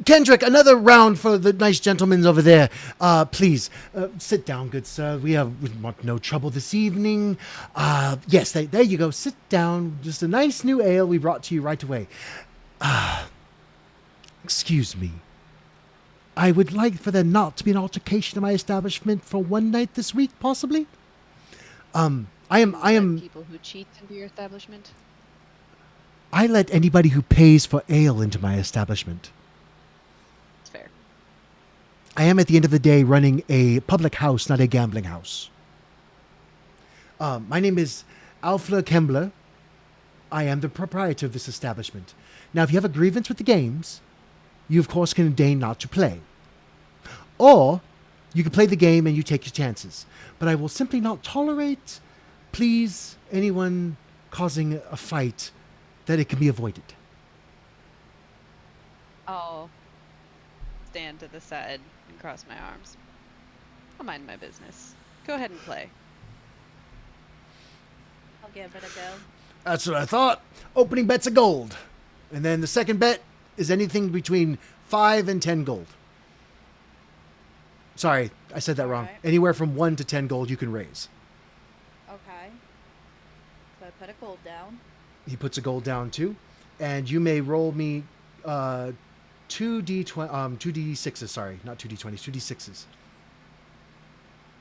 Kendrick, another round for the nice gentlemen over there. Please sit down, good sir. We want no trouble this evening. Yes, there you go. Sit down. Just a nice new ale we brought to you right away. Excuse me. I would like for there not to be an altercation in my establishment for one night this week, possibly. I am. People who cheat into your establishment. I let anybody who pays for ale into my establishment. It's fair. I am, at the end of the day, running a public house, not a gambling house. My name is Alfred Kembler. I am the proprietor of this establishment. Now, if you have a grievance with the games, you, of course, can deign not to play. Or you can play the game and you take your chances. But I will simply not tolerate, please, anyone causing a fight that it can be avoided. I'll stand to the side and cross my arms. I'll mind my business. Go ahead and play. I'll give it a go. That's what I thought. Opening bet's a gold. And then the second bet is anything between 5 and 10 gold. Sorry, I said that wrong. Alright. Anywhere from 1 to 10 gold you can raise. Okay. So I put a gold down. He puts a gold down too. And you may roll me 2d6s, sorry, not 2d20s, 2d6s.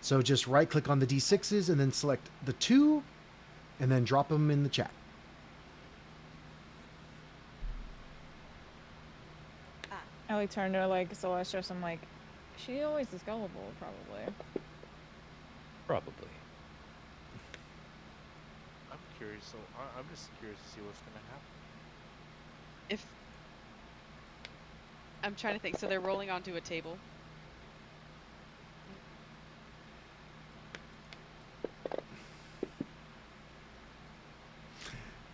So just right click on the d6s and then select the 2 and then drop them in the chat. I like turn to like Celestius. I'm like, she always is gullible, probably. Probably. I'm curious. So I'm just curious to see what's gonna happen. If I'm trying to think, so they're rolling onto a table.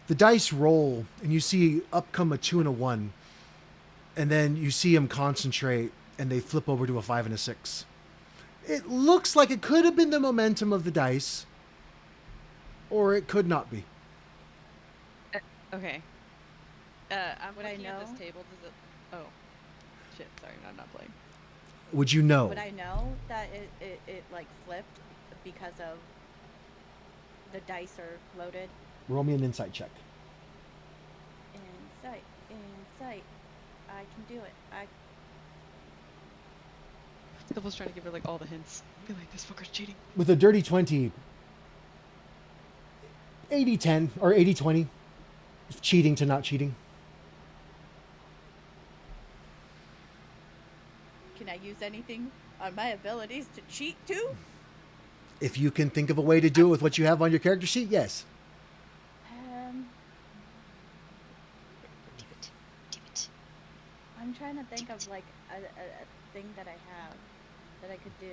The dice roll, and you see up come a 2 and a 1, and then you see them concentrate, and they flip over to a 5 and a 6. It looks like it could have been the momentum of the dice, or it could not be. Okay. I'm Would I looking at know? this table. Does it? Oh, shit! Sorry, I'm not playing. Would you know? Would I know that it like flipped because of the dice are loaded? Roll me an insight check. Insight. I can do it. Sybil's trying to give her like all the hints. Be like, this fucker's cheating. With a dirty 20, 80-10 or 80-20, cheating to not cheating. Can I use anything on my abilities to cheat too? If you can think of a way to do it with what you have on your character sheet, yes. I'm trying to think of like a thing that I have that I could do.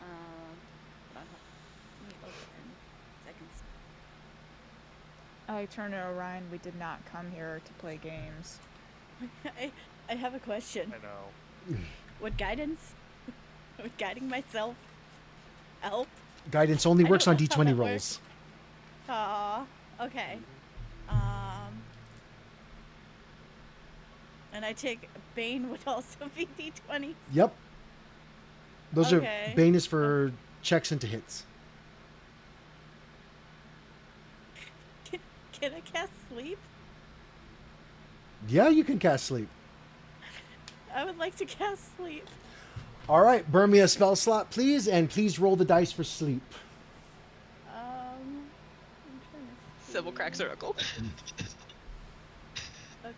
Hold on. Let me open seconds. I like turn to Orion. We did not come here to play games. I have a question. I know. Would guidance, would guiding myself help? Guidance only I works on don't know how D20 that rolls. works. Okay. And I take Bane would also be D20. Yep. Those Okay. are Bane is for checks into hits. Can I cast sleep? Yeah, you can cast sleep. I would like to cast sleep. All right, burn me a spell slot, please, and please roll the dice for sleep. I'm trying to see. Sybil cracks her knuckle. Okay.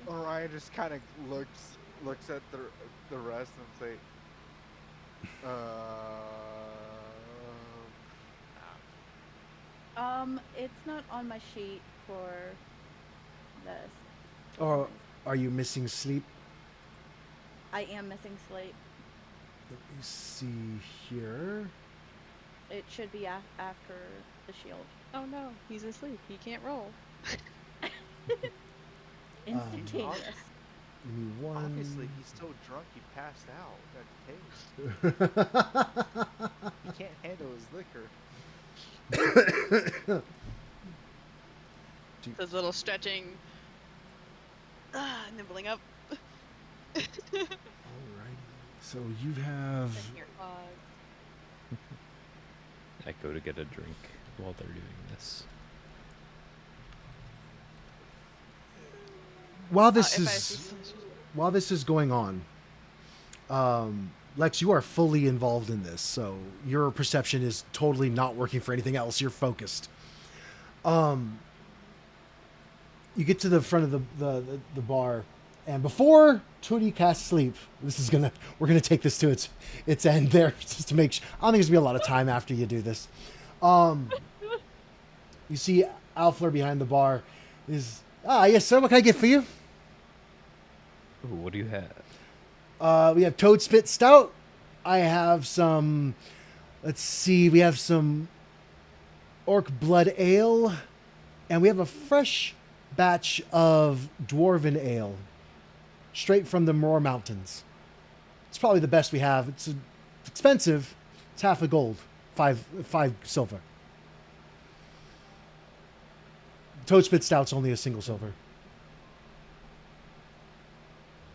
Orion just kind of looks at the rest and say, It's not on my sheet for this. Or are you missing sleep? I am missing sleep. Let me see here. It should be after the shield. Oh no, he's asleep. He can't roll. Instantaneous. Give me one. obviously he's so drunk he passed out. That's the case. He can't handle his liquor. Does a little stretching. Nibbling up. Alrighty. So you have. In your fog. I go to get a drink while they're doing this. While this If I is see while this is going on, Lex, you are fully involved in this, so your perception is totally not working for anything else. You're focused. You get to the front of the bar, and before Tootie casts sleep, we're gonna take this to its end there, just to make sure. I don't think there's gonna be a lot of time after you do this. You see Alfler behind the bar is yes sir, what can I get for you? Ooh, what do you have? We have Toad Spit Stout. I have some. Let's see. We have some Orc Blood Ale, and we have a fresh batch of Dwarven Ale, straight from the Moor Mountains. It's probably the best we have. It's expensive. It's half a gold, five silver. Toad Spit Stout's only a single silver.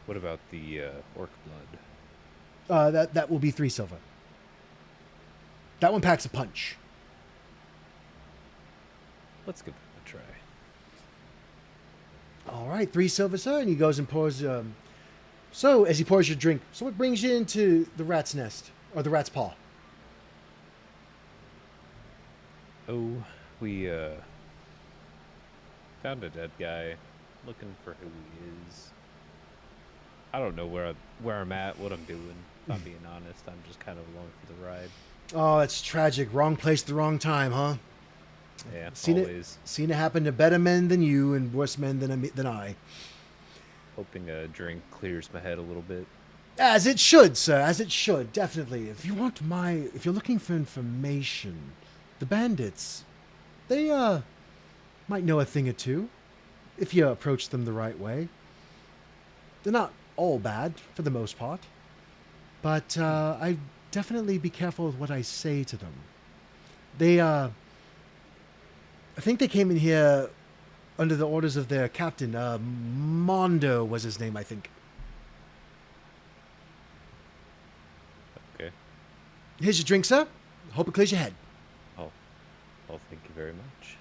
What about the orc blood? That will be 3 silver. That one packs a punch. Let's give it a try. All right, 3 silver, sir. And he goes and pours. So, as he pours your drink, so what brings you into the rat's nest or the rat's paw? Oh, we found a dead guy. Looking for who he is. I don't know where I'm at, what I'm doing. If I'm being honest, I'm just kind of along for the ride. Oh, it's tragic. Wrong place, the wrong time, huh? Yeah, Seen always it happen to better men than you and worse men than I. hoping a drink clears my head a little bit. As it should, sir. As it should, definitely. If you're looking for information, the bandits, they might know a thing or two if you approach them the right way. They're not all bad for the most part, but I definitely be careful with what I say to them. They, I think they came in here under the orders of their captain. Mondo was his name, I think. Okay. Here's your drink, sir. Hope it clears your head. Oh, well, thank you very much.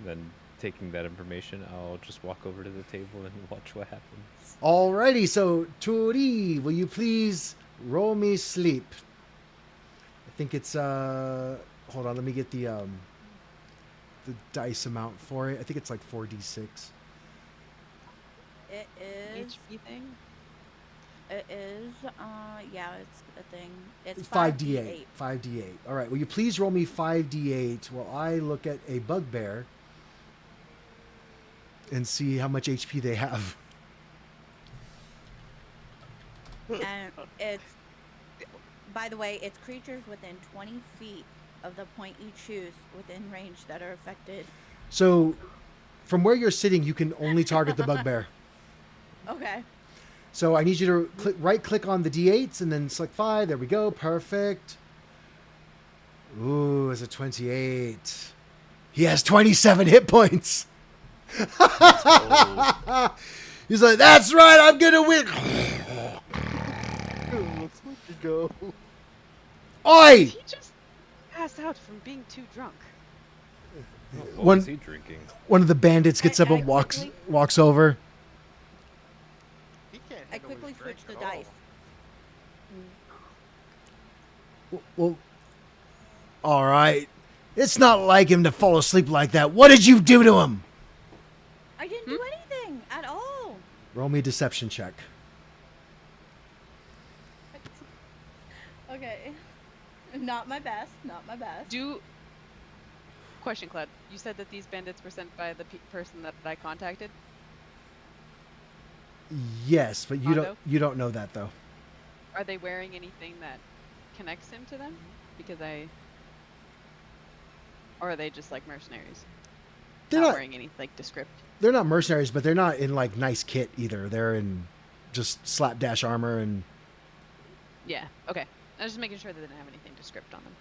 Then, taking that information, I'll just walk over to the table and watch what happens. Alrighty, so Turi, will you please roll me sleep? I think it's hold on, let me get the dice amount for it. I think it's like 4d6. It is. HP thing. It is. Yeah, it's a thing. It's 5d8. 5d8. All right. Will you please roll me 5d8 while I look at a bugbear and see how much HP they have. And it's. By the way, it's creatures within 20 feet of the point you choose within range that are affected. So, from where you're sitting, you can only target the bugbear. Okay. So I need you to right-click on the d8s and then select 5. There we go. Perfect. Ooh, it's a 28. He has 27 hit points. He's like, that's right, I'm going to win. Let's let you go. Oi! He just passed out from being too drunk. What One- was he drinking? One of the bandits gets up I and walks quickly- over. He can't I handle his quickly drink switched the at all. dice. Well, all right. It's not like him to fall asleep like that. What did you do to him? I didn't do anything at all. Roll me a deception check. Okay. Not my best. Not my best. Question, Claude. You said that these bandits were sent by the person that I contacted. Yes, but Mondo? you don't know that though. Are they wearing anything that connects him to them? Because or are they just like mercenaries? They're not not wearing any like descript. they're not mercenaries, but they're not in like nice kit either. They're in just slapdash armor and Yeah. Okay. I was just making sure that they didn't have anything descript on them.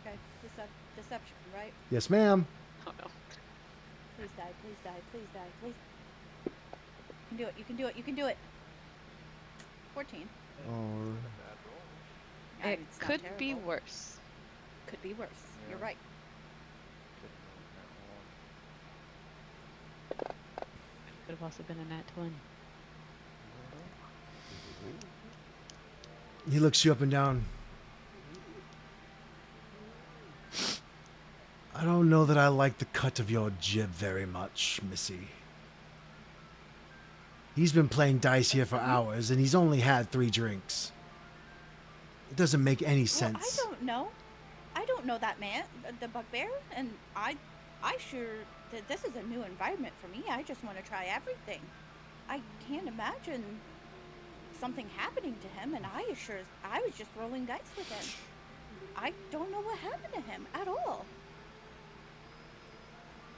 Okay. Deception, right? yes, ma'am. Oh no. Please die. Please die. Please die. Please. You can do it. You can do it. You can do it. 14. Oh, Bad roll. Yeah, It it's not could be terrible. worse. Could be worse. You're Yeah. right. Could have also been a nat 20. he looks you up and down. I don't know that I like the cut of your jib very much, Missy. He's been playing dice here for hours, and he's only had 3 drinks. It doesn't make any sense. Well, I don't know. I don't know that man, the bugbear, and I sure that this is a new environment for me. I just want to try everything. I can't imagine something happening to him, and I was just rolling dice with him. I don't know what happened to him at all.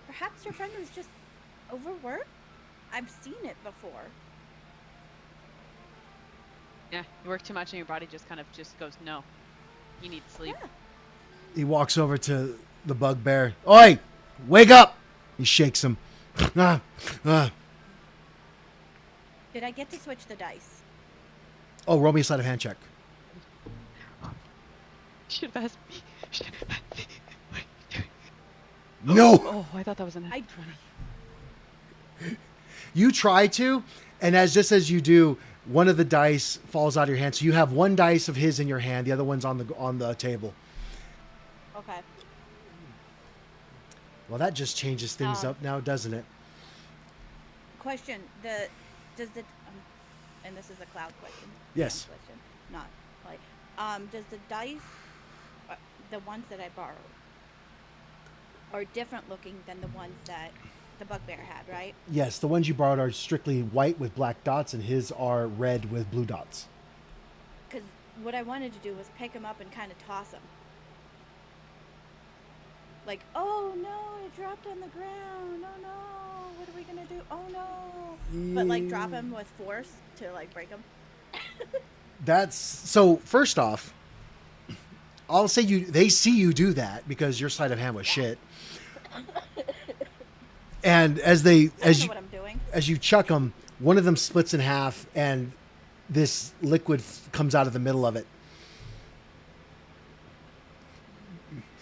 Perhaps your friend was just overworked. I've seen it before. Yeah, you work too much and your body just kind of just goes, no. You need sleep. Yeah. He walks over to the bugbear. Oi! Wake up! He shakes him. Ah, ah. Did I get to switch the dice? Oh, roll me a sleight of hand check. Should have asked me. What are you doing? No! Oh, I thought that was a nat I- 20. You try to, and just as you do, one of the dice falls out of your hand. So you have one dice of his in your hand, the other one's on the table. Okay. Well, that just changes things Um, up now, doesn't it? Question: Does the and this is a Cloud question. Yes. Question, not like. Does the dice, uh, the ones that I borrowed, are different looking than the ones that the bugbear had, right? Yes, the ones you borrowed are strictly white with black dots, and his are red with blue dots. Because what I wanted to do was pick them up and kind of toss them. Like, oh no, it dropped on the ground. Oh no, what are we gonna do? Oh no. But like drop them with force to like break them. That's so. First off, I'll say they see you do that because your sleight of hand was shit. And as I don't know what I'm doing. you chuck them, one of them splits in half, and this liquid comes out of the middle of it.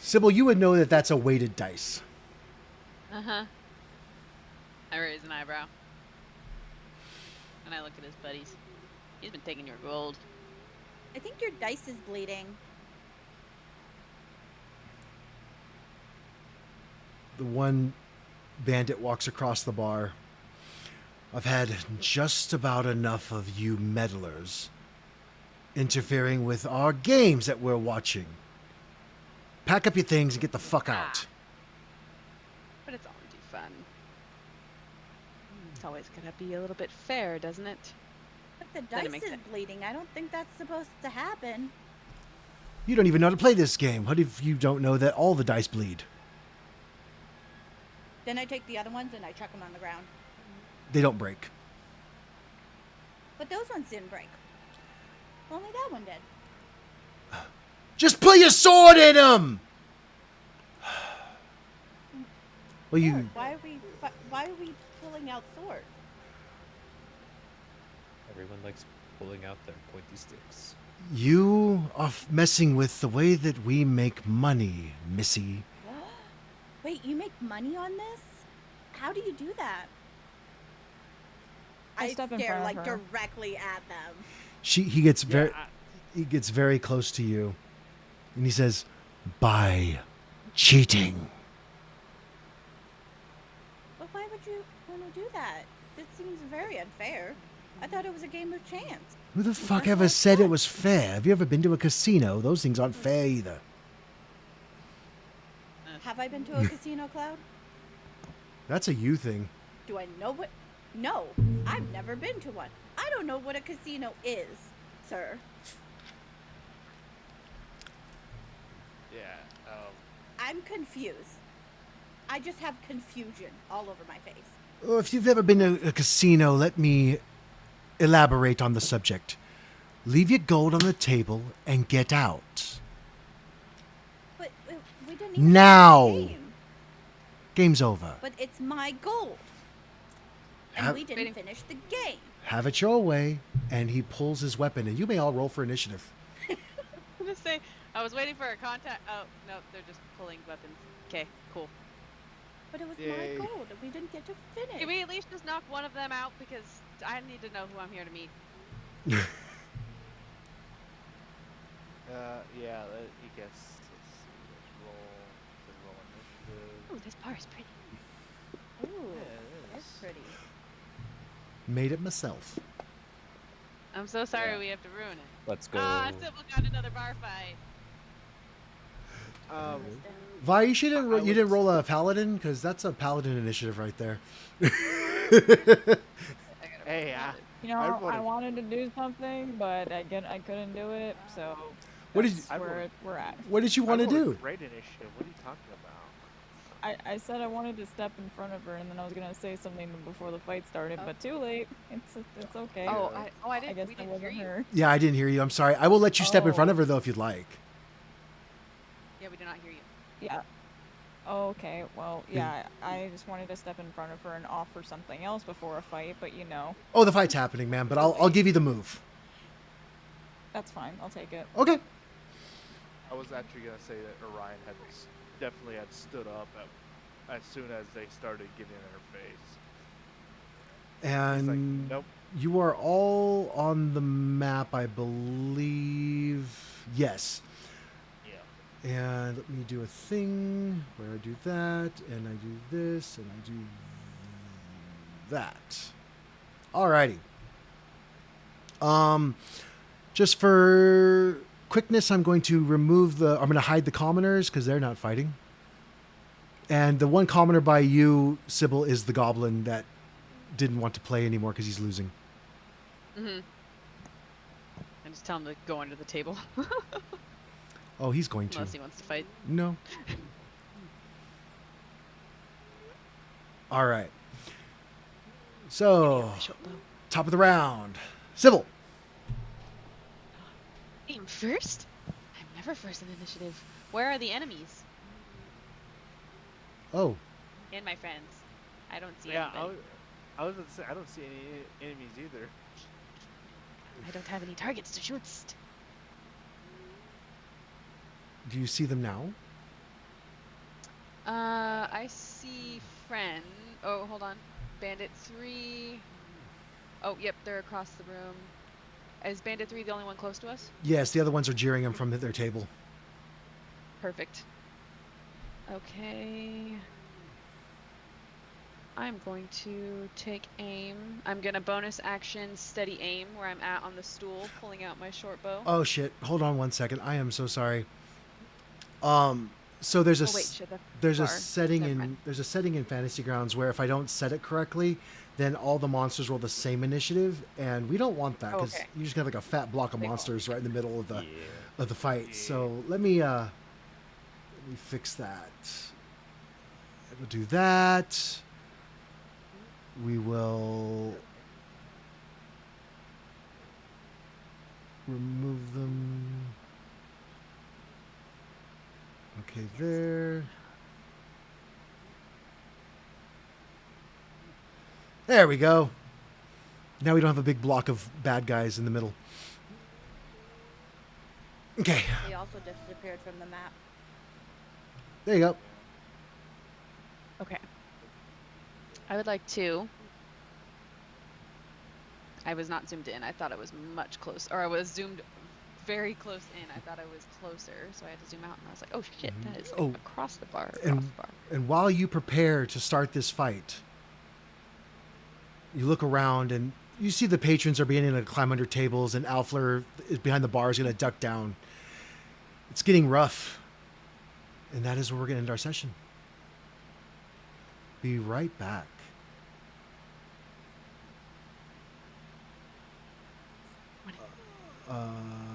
Sybil, you would know that that's a weighted dice. Uh-huh. I raise an eyebrow. And I look at his buddies. He's been taking your gold. I think your dice is bleeding. The one bandit walks across the bar. I've had just about enough of you meddlers interfering with our games that we're watching. Pack up your things and get the fuck out. But it's all in due fun. It's always gonna be a little bit fair, doesn't it? But the Then it dice makes is sense. bleeding. I don't think that's supposed to happen. You don't even know how to play this game. What if you don't know that all the dice bleed? Then I take the other ones and I chuck them on the ground. They don't break. But those ones didn't break. Only that one did. Just put your sword in them! Well, you... Sword. Why are we pulling out swords? Everyone likes pulling out their pointy sticks. You are messing with the way that we make money, Missy. Wait, you make money on this? How do you do that? I I step in stare front of like her. directly at them. He gets very... Yeah, He gets very close to you. And he says, by cheating. But why would you want to do that? This seems very unfair. I thought it was a game of chance. Who the fuck That's ever not said it fun. was fair? Have you ever been to a casino? Those things aren't fair either. Have I been to a casino, Cloud? That's a you thing. Do I know what? No, I've never been to one. I don't know what a casino is, sir. yeah. I'm confused. I just have confusion all over my face. Oh, if you've never been to a casino, let me elaborate on the subject. Leave your gold on the table and get out. But we didn't even Now. finish the game. Game's over. But it's my gold. And Have- we didn't Waiting. finish the game. Have it your way. And he pulls his weapon, and you may all roll for initiative. I'm gonna say, I was waiting for a contact. Oh, no, they're just pulling weapons. Okay, cool. But it was Yay. my gold, and we didn't get to finish. Can we at least just knock one of them out? Because I need to know who I'm here to meet. Yeah. I guess. Let's see. Let's roll initiative. Ooh, this bar is pretty. Ooh, Yeah, it that's is. pretty. Made it myself. I'm so sorry Yeah. we have to ruin it. Let's go. Ah, Sybil got another bar fight. Vi, you shouldn't. I You didn't would- roll a paladin because that's a paladin initiative right there. I gotta Hey, roll You know, I I would've- wanted to do something, but I couldn't do it, so What did that's you- I where would've- we're at. What did you want to I rolled a do? Great initiative. What are you talking about? I said I wanted to step in front of her, and then I was gonna say something before the fight started, Oh. but too late. It's okay. Oh, Yeah. I I didn't. guess We that didn't hear wasn't you. her. Yeah, I didn't hear you. I'm sorry. I will let you step in front Oh. of her though if you'd like. Yeah, we did not hear you. Yeah. Okay. Well, yeah. I just wanted to step in front of her and offer something else before a fight, but you know, Oh, the fight's happening, man. But I'll give you the move. that's fine. I'll take it. Okay. I was actually gonna say that Orion definitely had stood up as soon as they started getting in her face. He's And like, nope. you are all on the map, I believe. Yes. Yeah. And let me do a thing where I do that, and I do this, and I do that. Alrighty. Just for quickness, I'm going to I'm going to hide the commoners because they're not fighting. And the one commoner by you, Sybil, is the goblin that didn't want to play anymore because he's losing. Mm-hmm. And just tell him to go under the table. Oh, he's going to. Unless he wants to fight. No. All right. So, top of the round. Sybil. I'm first? I'm never first in initiative. Where are the enemies? Oh, And my friends. I don't see Yeah, anybody. I was gonna say I don't see any enemies either. I don't have any targets to shoot. do you see them now? I see friend. Oh, hold on. Bandit 3. Oh, yep, they're across the room. Is Bandit 3 the only one close to us? Yes, the other ones are jeering him from their table. Perfect. Okay. I'm going to take aim. I'm going to bonus action steady aim where I'm at on the stool, pulling out my short bow. Oh shit! Hold on one second. I am so sorry. So there's a Oh, wait, shit, that's there's a far. setting Never in mind. there's a setting in Fantasy Grounds where if I don't set it correctly, then all the monsters roll the same initiative, and we don't want that because Okay. you just have like a fat block of They won't. monsters right in the middle of the Yeah. fight. Yeah. So let me fix that. We'll do that. We will remove them. Okay, there. There we go. Now we don't have a big block of bad guys in the middle. Okay, They also disappeared from the map. there you go. Okay. I would like to. I was not zoomed in. I thought I was much closer. Or I was zoomed very close in. I thought I was closer. So I had to zoom out and I was like, oh shit, that is Oh, across the bar. Across And the bar. and while you prepare to start this fight, you look around and you see the patrons are beginning to climb under tables, and Alfler is behind the bar, is going to duck down. It's getting rough, and that is where we're going to end our session. Be right back. What- Uh,